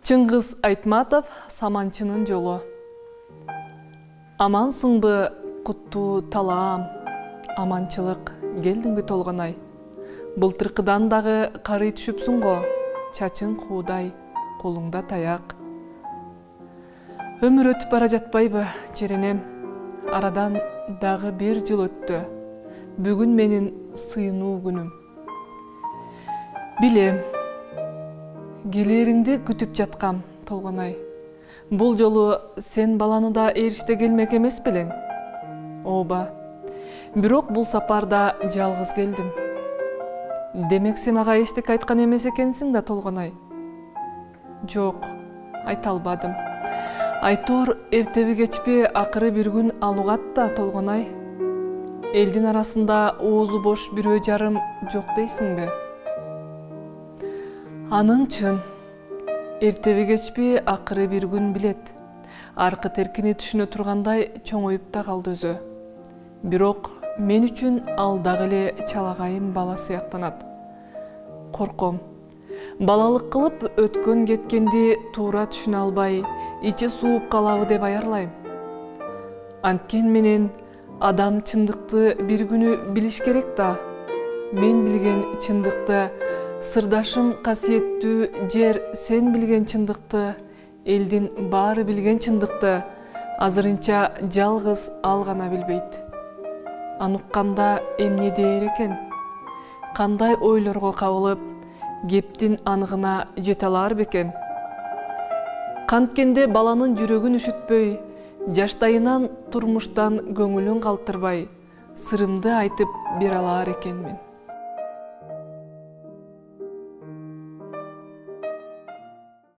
Чыңгыз Айтматов, Саманчынын жолу. Амансыңбы, куттуу талаам, аманчылык келдиңби толгонай. Былтыркыдан дагы карый түшүпсүң го, чачың куудай, колуңда таяк. Өмүр өтүп бара жатпайбы, жеренем. Арадан дагы 1 жыл өттү. Бүгүн менин сыйынуу күнүм. Билем, келериңди күтүп жаткам, толгонай. Бул жолу сен баланы да ээриште келмек эмес белең? Ооба. Бирок бул сапарда жалгыз келдим. Демек сен ага эчтеке айткан эмес экенсиң да, толгонай? Жок, айта албадым. Айтор эртеби кечпи акыры бир күн алугат да, толгонай. Элдин арасында оозу бош бирөө жарым жок дейсиңби? Анын чын. Эртеби кечпи акыры бир күн билет. Аркы теркини түшүнө тургандай чоңоюп да калды өзү. Бирок мен үчүн ал дагы эле чалагайым бала сыяктанат. Корком. Балалык кылып өткөн кеткенди туура түшүнө албай, ичи сууп калабы деп аярлайм. Анткен менен адам чындыкты бир күнү билиш керек да. Мен билген чындыкты, сырдашым касиеттүү жер сен билген чындыкты, элдин баары билген чындыкты, азырынча жалгыз ал гана билбейт. Анукканда эмне дээр экен? Кандай ойлорго кабылып, кептин анығына жете алар бекен? Канткенде баланын жүрөгүн үшүтпөй, жаштайынан турмуштан көңүлүн калтырбай, сырымды айтып бере алар экенмин.